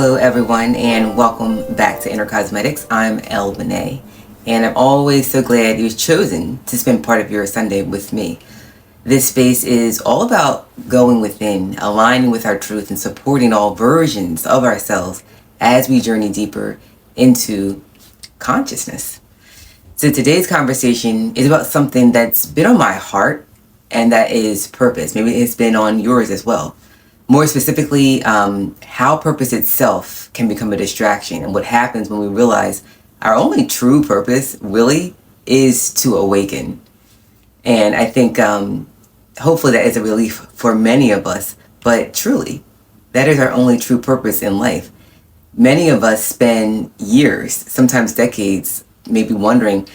Hello everyone and welcome back to Inner Cosmetics. I'm ELLE, and I'm always so glad you've chosen to spend part of your Sunday with me. This space is all about going within, aligning with our truth, and supporting all versions of ourselves as we journey deeper into consciousness. So today's conversation is about something that's been on my heart, and that is purpose. Maybe it's been on yours as well. More specifically, how purpose itself can become a distraction, and what happens when we realize our only true purpose really is to awaken. And I think hopefully that is a relief for many of us, but truly, that is our only true purpose in life. Many of us spend years, sometimes decades, maybe wondering,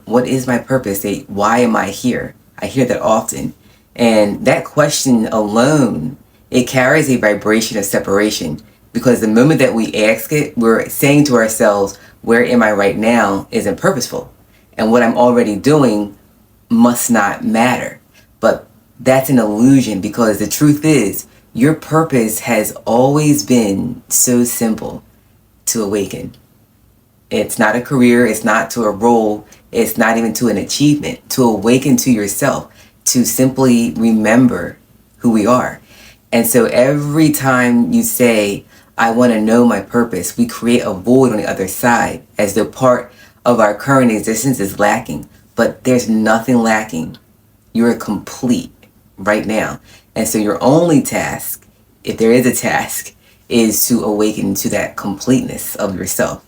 what is my purpose? Why am I here? I hear that often. And that question alone, it carries a vibration of separation, because the moment that we ask it, we're saying to ourselves, where am I right now isn't purposeful. And what I'm already doing must not matter. But that's an illusion, because the truth is, your purpose has always been so simple: to awaken. It's not a career, it's not to a role, it's not even to an achievement. To awaken to yourself, to simply remember who we are. And so every time you say, I want to know my purpose, we create a void on the other side, as though part of our current existence is lacking. But there's nothing lacking. You're complete right now. And so your only task, if there is a task, is to awaken to that completeness of yourself.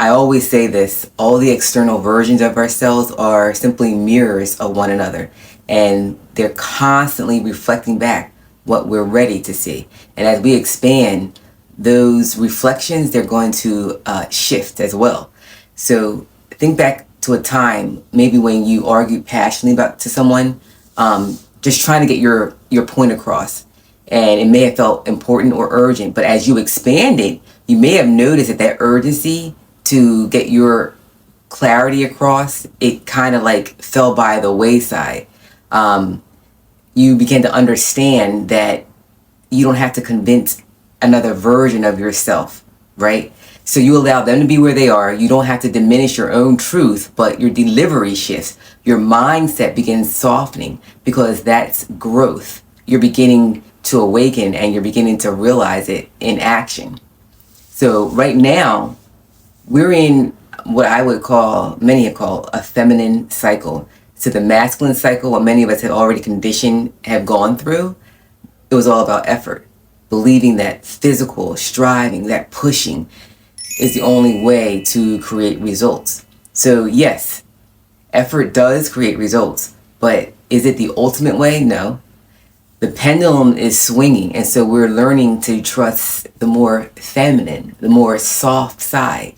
I always say this: all the external versions of ourselves are simply mirrors of one another, and they're constantly reflecting back what we're ready to see. And as we expand, those reflections, they're going to shift as well. So think back to a time maybe when you argued passionately to someone, just trying to get your point across. And it may have felt important or urgent, but as you expanded, you may have noticed that urgency to get your clarity across, it kind of like fell by the wayside. You begin to understand that you don't have to convince another version of yourself, right? So you allow them to be where they are. You don't have to diminish your own truth, but your delivery shifts. Your mindset begins softening, because that's growth. You're beginning to awaken, and you're beginning to realize it in action. So right now, we're in what I would call, many have called, a feminine cycle. So the masculine cycle, what many of us have already conditioned, have gone through, it was all about effort. Believing that physical striving, that pushing, is the only way to create results. So yes, effort does create results, but is it the ultimate way? No. The pendulum is swinging, and so we're learning to trust the more feminine, the more soft side.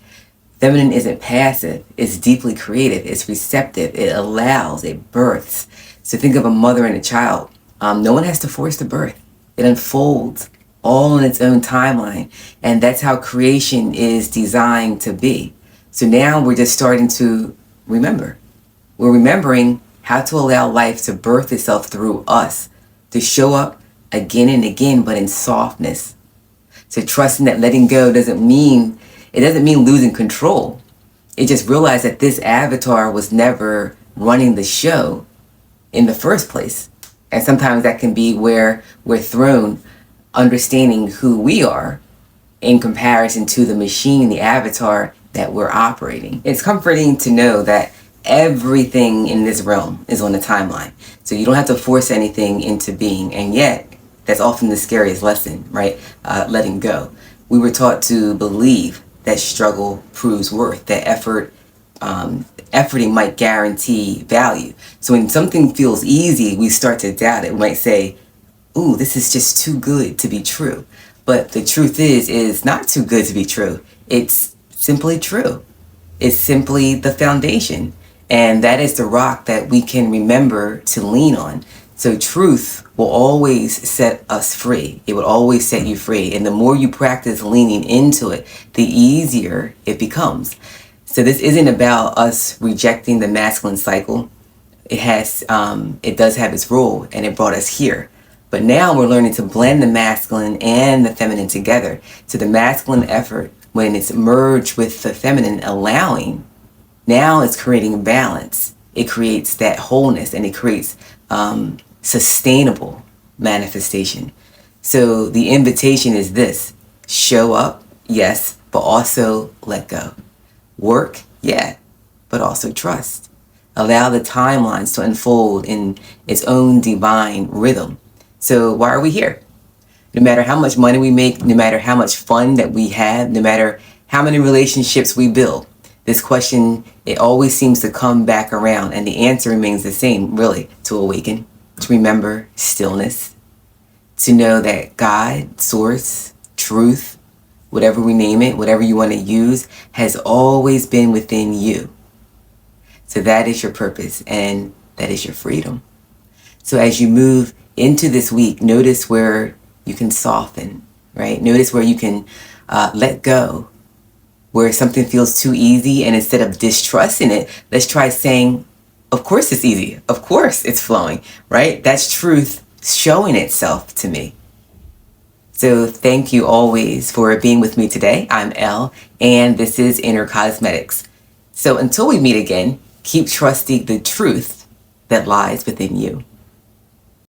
Feminine isn't passive, it's deeply creative, it's receptive, it allows, it births. So think of a mother and a child. No one has to force the birth. It unfolds all in its own timeline, and that's how creation is designed to be. So now we're just starting to remember. We're remembering how to allow life to birth itself through us, to show up again and again, but in softness. So trusting that letting go doesn't mean losing control. It just realized that this avatar was never running the show in the first place. And sometimes that can be where we're thrown, understanding who we are in comparison to the machine, the avatar that we're operating. It's comforting to know that everything in this realm is on the timeline. So you don't have to force anything into being. And yet, that's often the scariest lesson, right? Letting go. We were taught to believe that struggle proves worth, that efforting might guarantee value. So when something feels easy, we start to doubt it. We might say, ooh, this is just too good to be true. But the truth is not too good to be true. It's simply true. It's simply the foundation. And that is the rock that we can remember to lean on. So truth will always set us free. It will always set you free. And the more you practice leaning into it, the easier it becomes. So this isn't about us rejecting the masculine cycle. It does have its role, and it brought us here. But now we're learning to blend the masculine and the feminine together. So the masculine effort, when it's merged with the feminine allowing, now it's creating balance. It creates that wholeness, and it creates sustainable manifestation. So the invitation is this: show up, yes, but also let go. Work, yeah, but also trust. Allow the timelines to unfold in its own divine rhythm. So why are we here? No matter how much money we make, no matter how much fun that we have, no matter how many relationships we build, this question, it always seems to come back around, and the answer remains the same, really: to awaken, to remember stillness, to know that God, source, truth, whatever we name it, whatever you want to use, has always been within you. So that is your purpose, and that is your freedom. So as you move into this week, notice where you can soften, right? Notice where you can let go, where something feels too easy, and instead of distrusting it, let's try saying, of course it's easy. Of course it's flowing, right? That's truth showing itself to me. So thank you always for being with me today. I'm Elle, and this is Inner Cosmetics. So until we meet again, keep trusting the truth that lies within you.